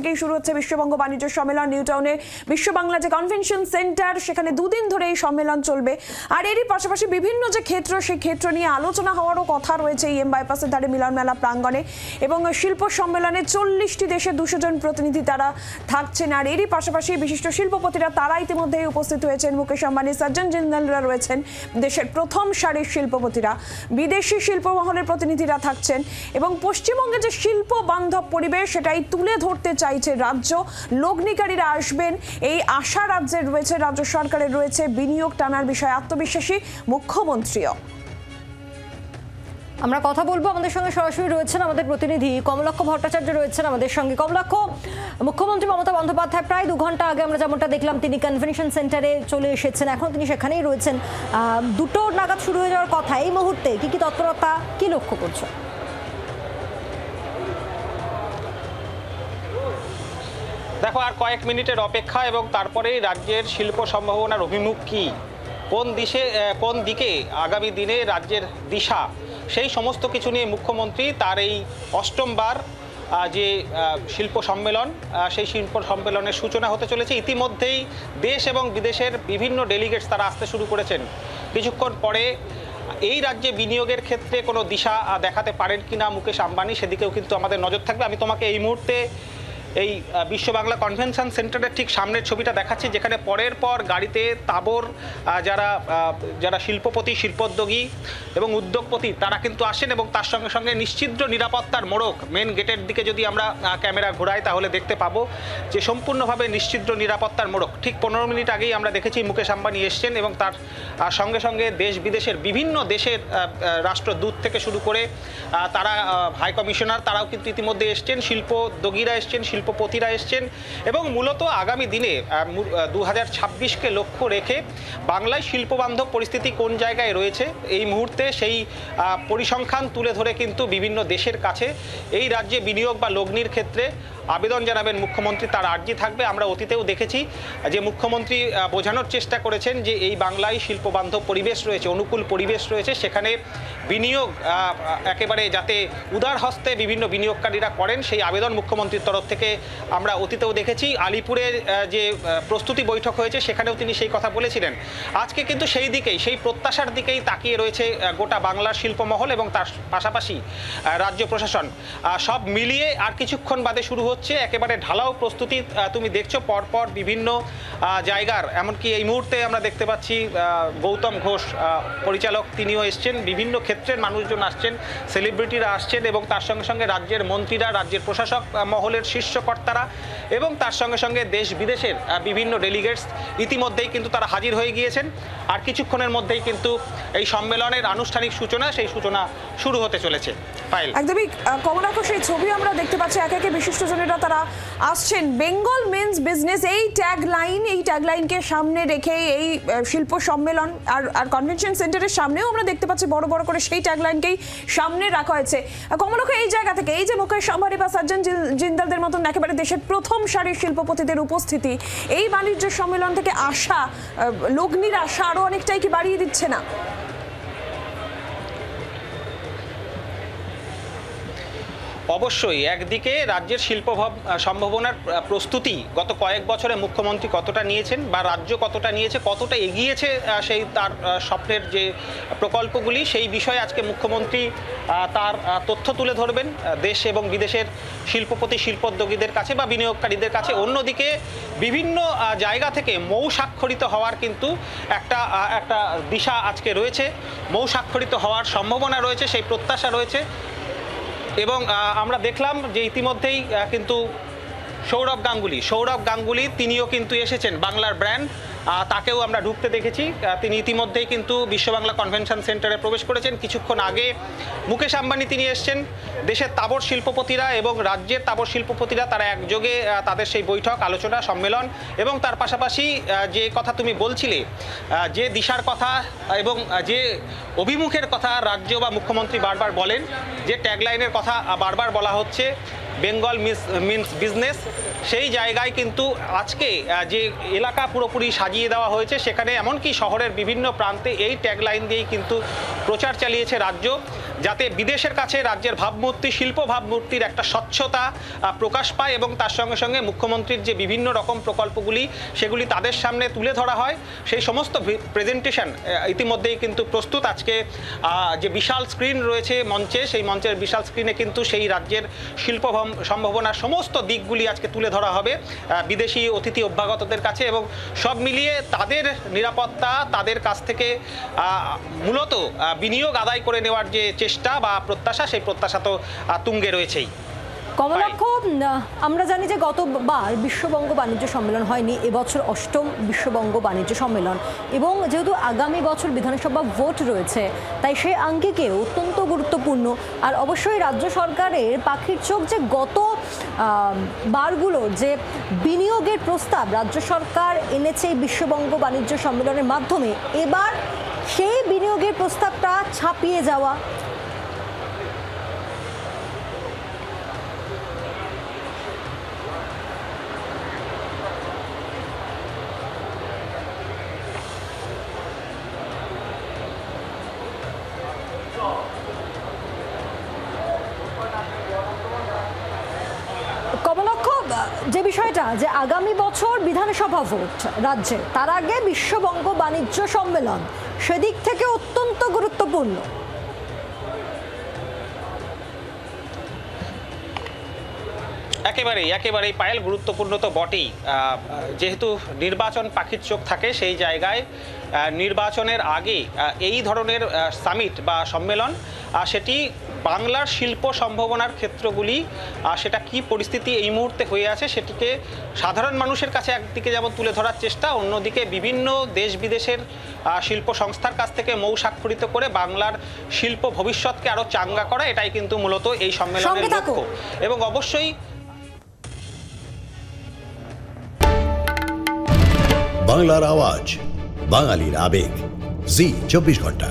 থেকেই শুরু হচ্ছে বিশ্ববঙ্গ বাণিজ্য সম্মেলন। নিউ টাউনে বিশ্ব বাংলা যে কনভেনশন সেন্টার, সেখানে দুদিন ধরে এই সম্মেলন চলবে। আর এরই পাশাপাশি বিভিন্ন যে ক্ষেত্র, সেই ক্ষেত্র নিয়ে আলোচনা হওয়ারও কথা রয়েছে EM বাইপাসের ধারে মিলন মেলা প্রাঙ্গণে। এবং শিল্প সম্মেলনে 40টি দেশের 200 জন প্রতিনিধি তারা থাকছেন। আর এরই পাশাপাশি বিশিষ্ট শিল্পপতিরা তারা ইতিমধ্যেই উপস্থিত হয়েছেন। মুকেশ আম্বানি, সজ্জন জিন্দালরা রয়েছেন, দেশের প্রথম সারির শিল্পপতিরা। বিদেশি শিল্পমহলের প্রতিনিধিরা থাকছেন এবং পশ্চিমবঙ্গে যে শিল্প বান্ধব পরিবেশ সেটাই তুলে ধরতে চাইছে রাজ্য। লগ্নিকারীরা আসবেন, এই আশা রাজ্যের রয়েছে, রাজ্য সরকারের রয়েছে। বিনিয়োগ টানার বিষয়ে আত্মবিশ্বাসী মুখ্যমন্ত্রীও। আমরা কথা বলবো, আমাদের সঙ্গে সরাসরি রয়েছেন আমাদের প্রতিনিধি কমলাক্ষ ভট্টাচার্য রয়েছেন আমাদের সঙ্গে। কমলাক্ষ, মুখ্যমন্ত্রী মমতা বন্দ্যোপাধ্যায় প্রায় 2 ঘন্টা আগে আমরা যেমনটা দেখলাম তিনি কনভেনশন সেন্টারে চলে এসেছেন, এখন তিনি সেখানেই রয়েছেন। 2টো নাগাদ শুরু হয়ে যাওয়ার কথা, এই মুহূর্তে কি তৎপরতা, কি লক্ষ্য করছো? দেখো, আর কয়েক মিনিটের অপেক্ষা এবং তারপরেই রাজ্যের শিল্প সম্ভাবনার অভিমুখ কি, কোন দিকে আগামী দিনে রাজ্যের দিশা, সেই সমস্ত কিছু নিয়ে মুখ্যমন্ত্রী তার এই 8ম যে শিল্প সম্মেলন, সেই শিল্প সম্মেলনের সূচনা হতে চলেছে। ইতিমধ্যেই দেশ এবং বিদেশের বিভিন্ন ডেলিগেটস তারা আসতে শুরু করেছেন। কিছুক্ষণ পরে এই রাজ্যে বিনিয়োগের ক্ষেত্রে কোনো দিশা দেখাতে পারেন কিনা মুকেশ আম্বানি, সেদিকেও কিন্তু আমাদের নজর থাকবে। আমি তোমাকে এই মুহূর্তে এই বিশ্ব বাংলা কনভেনশন সেন্টারের ঠিক সামনের ছবিটা দেখাচ্ছি, যেখানে পরের পর গাড়িতে তাবর যারা শিল্পপতি, শিল্পোদ্যোগী এবং উদ্যোগপতি তারা কিন্তু আসেন। এবং তার সঙ্গে সঙ্গে নিশ্চিদ্র নিরাপত্তার মোড়ক, মেন গেটের দিকে যদি আমরা ক্যামেরা ঘোরাই তাহলে দেখতে পাবো যে সম্পূর্ণভাবে নিশ্চিদ্র নিরাপত্তার মোড়ক। ঠিক 15 মিনিট আগেই আমরা দেখেছি মুকেশ আম্বানি এসছেন এবং তার সঙ্গে সঙ্গে দেশ বিদেশের বিভিন্ন দেশের রাষ্ট্রদূত থেকে শুরু করে তারা হাই কমিশনার তারাও কিন্তু ইতিমধ্যে এসছেন, শিল্পোদ্যোগীরা এসছেন, শিল্পপতিরা এসছেন। এবং মূলত আগামী দিনে 2026কে লক্ষ্য রেখে বাংলায় শিল্পবান্ধব পরিস্থিতি কোন জায়গায় রয়েছে এই মুহূর্তে সেই পরিসংখ্যান তুলে ধরে কিন্তু বিভিন্ন দেশের কাছে এই রাজ্যে বিনিয়োগ বা লগ্নির ক্ষেত্রে আবেদন জানাবেন মুখ্যমন্ত্রী, তার আর্জি থাকবে। আমরা অতীতেও দেখেছি যে মুখ্যমন্ত্রী বোঝানোর চেষ্টা করেছেন যে এই বাংলায় শিল্পবান্ধব পরিবেশ রয়েছে, অনুকূল পরিবেশ রয়েছে, সেখানে বিনিয়োগ একেবারে যাতে উদার হস্তে বিভিন্ন বিনিয়োগকারীরা করেন সেই আবেদন মুখ্যমন্ত্রীর তরফ থেকে আমরা অতীতেও দেখেছি। আলিপুরে যে প্রস্তুতি বৈঠক হয়েছে সেখানেও তিনি সেই কথা বলেছিলেন। আজকে কিন্তু সেই দিকেই, সেই প্রত্যাশার দিকেই তাকিয়ে রয়েছে গোটা বাংলার শিল্পমহল এবং তার পাশাপাশি রাজ্য প্রশাসন। সব মিলিয়ে আর কিছুক্ষণ বাদে শুরু হচ্ছে একেবারে ঢালাও প্রস্তুতি। তুমি দেখছো পরপর বিভিন্ন জায়গার, এমনকি এই মুহূর্তে আমরা দেখতে পাচ্ছি গৌতম ঘোষ পরিচালক, তিনিও এসছেন, বিভিন্ন ক্ষেত্রের মানুষজন আসছেন, সেলিব্রিটিরা আসছেন এবং তার সঙ্গে সঙ্গে রাজ্যের মন্ত্রীরা, রাজ্যের প্রশাসক মহলের শীর্ষকর্তারা এবং তার সঙ্গে সঙ্গে দেশ বিদেশের বিভিন্ন ডেলিগেটস ইতিমধ্যেই কিন্তু তারা হাজির হয়ে গিয়েছেন। আর কিছুক্ষণের মধ্যেই কিন্তু এই সম্মেলনের আনুষ্ঠানিক সূচনা, সেই সূচনা শুরু হতে চলেছে। একদমই কমলাক্ষ, সেই ছবি আমরা দেখতে পাচ্ছি, একে একে বিশিষ্টজনেরা তারা আসছেন। বেঙ্গল মেন্স বিজনেস, এই ট্যাগলাইনকে সামনে রেখে এই শিল্প সম্মেলন আর কনভেনশন সেন্টারের সামনেও আমরা দেখতে পাচ্ছি বড় বড় করে সেই ট্যাগলাইনকেই সামনে রাখা হয়েছে। কমলাক্ষ, এই জায়গা থেকে এই যে মুকেশ আম্বানি বা সজ্জন জিন্দালদের মতন একেবারে দেশের প্রথম সারির শিল্পপতিদের উপস্থিতি এই বাণিজ্য সম্মেলন থেকে আশা, লগ্নির আশা আরো অনেকটাই কি বাড়িয়ে দিচ্ছে না? অবশ্যই একদিকে রাজ্যের শিল্প সম্ভাবনার প্রস্তুতি গত কয়েক বছরে মুখ্যমন্ত্রী কতটা নিয়েছেন বা রাজ্য কতটা নিয়েছে, কতটা এগিয়েছে সেই তার স্বপ্নের যে প্রকল্পগুলি, সেই বিষয়ে আজকে মুখ্যমন্ত্রী তার তথ্য তুলে ধরবেন দেশ এবং বিদেশের শিল্পপতি, শিল্পোদ্যোগীদের কাছে বা বিনিয়োগকারীদের কাছে। অন্যদিকে বিভিন্ন জায়গা থেকে মৌ স্বাক্ষরিত হওয়ার কিন্তু একটা দিশা আজকে রয়েছে, মৌ স্বাক্ষরিত হওয়ার সম্ভাবনা রয়েছে, সেই প্রত্যাশা রয়েছে। এবং আমরা দেখলাম যে ইতিমধ্যেই কিন্তু সৌরভ গাঙ্গুলি তিনিও কিন্তু এসেছেন, বাংলার ব্র্যান্ড, তাকেও আমরা ঢুকতে দেখেছি। তিনি ইতিমধ্যেই কিন্তু বিশ্ব বাংলা কনভেনশন সেন্টারে প্রবেশ করেছেন। কিছুক্ষণ আগে মুকেশ আম্বানি তিনি এসছেন। দেশের তাবড় শিল্পপতিরা এবং রাজ্যের তাবড় শিল্পপতিরা তারা একযোগে তাদের সেই বৈঠক, আলোচনা, সম্মেলন এবং তার পাশাপাশি যে কথা তুমি বলছিলে, যে দিশার কথা এবং যে অভিমুখের কথা রাজ্য বা মুখ্যমন্ত্রী বারবার বলেন, যে ট্যাগলাইনের কথা বারবার বলা হচ্ছে, বেঙ্গল মিন্স বিজনেস, সেই জায়গায় কিন্তু আজকে যে এলাকা পুরোপুরি সাজিয়ে দেওয়া হয়েছে, সেখানে এমনকি শহরের বিভিন্ন প্রান্তে এই ট্যাগলাইন দিয়েই কিন্তু প্রচার চালিয়েছে রাজ্য, যাতে বিদেশের কাছে রাজ্যের ভাবমূর্তি, শিল্প ভাবমূর্তির একটা স্বচ্ছতা প্রকাশ পায় এবং তার সঙ্গে সঙ্গে মুখ্যমন্ত্রীর যে বিভিন্ন রকম প্রকল্পগুলি সেগুলি তাদের সামনে তুলে ধরা হয়। সেই সমস্ত প্রেজেন্টেশন ইতিমধ্যেই কিন্তু প্রস্তুত। আজকে যে বিশাল স্ক্রিন রয়েছে মঞ্চে, সেই মঞ্চের বিশাল স্ক্রিনে কিন্তু সেই রাজ্যের শিল্প সম্ভাবনার সমস্ত দিকগুলি আজকে তুলে ধরা হবে বিদেশি অতিথি অভ্যাগতদের কাছে, এবং সব মিলিয়ে তাদের নিরাপত্তা, তাদের কাছ থেকে মূলত বিনিয়োগ আদায় করে নেওয়ার যে চেষ্টা বা প্রত্যাশা, সেই প্রত্যাশা তো তুঙ্গে রয়েছেই। কমলাক্ষ, আমরা জানি যে গতবার বিশ্ববঙ্গ বাণিজ্য সম্মেলন হয়নি, এবছর ৮ম বিশ্ববঙ্গ বাণিজ্য সম্মেলন, এবং যেহেতু আগামী বছর বিধানসভা ভোট রয়েছে তাই সেই আঙ্গিকে অত্যন্ত গুরুত্বপূর্ণ। আর অবশ্যই রাজ্য সরকারের পাখির চোখ যে গত বারগুলো যে বিনিয়োগের প্রস্তাব রাজ্য সরকার এনেছে এই বিশ্ববঙ্গ বাণিজ্য সম্মেলনের মাধ্যমে, এবার সেই বিনিয়োগের প্রস্তাবটা ছাপিয়ে যাওয়া। কমলাক্ষ, যে বিষয়টা যে আগামী বছর বিধানসভা ভোট রাজ্যে, তার আগে বিশ্ববঙ্গ বাণিজ্য সম্মেলন, সেদিক থেকে অত্যন্ত গুরুত্বপূর্ণ। একেবারেই পায়েল, গুরুত্বপূর্ণ তো বটেই। যেহেতু নির্বাচন পাখির চোখ থাকে, সেই জায়গায় নির্বাচনের আগে এই ধরনের সামিট বা সম্মেলন, সেটি বাংলার শিল্প সম্ভাবনার ক্ষেত্রগুলি, সেটা কি পরিস্থিতি এই মুহূর্তে হয়ে আছে সেটিকে সাধারণ মানুষের কাছে একদিকে যেমন তুলে ধরার চেষ্টা, অন্যদিকে বিভিন্ন দেশ বিদেশের শিল্প সংস্থার কাছ থেকে মৌ স্বাক্ষরিত করে বাংলার শিল্প ভবিষ্যৎকে আরও চাঙ্গা করা, এটাই কিন্তু মূলত এই সম্মেলনের লক্ষ্য। এবং অবশ্যই বাংলার আওয়াজ, বাঙালির আবেগ, জি 24 ঘন্টা।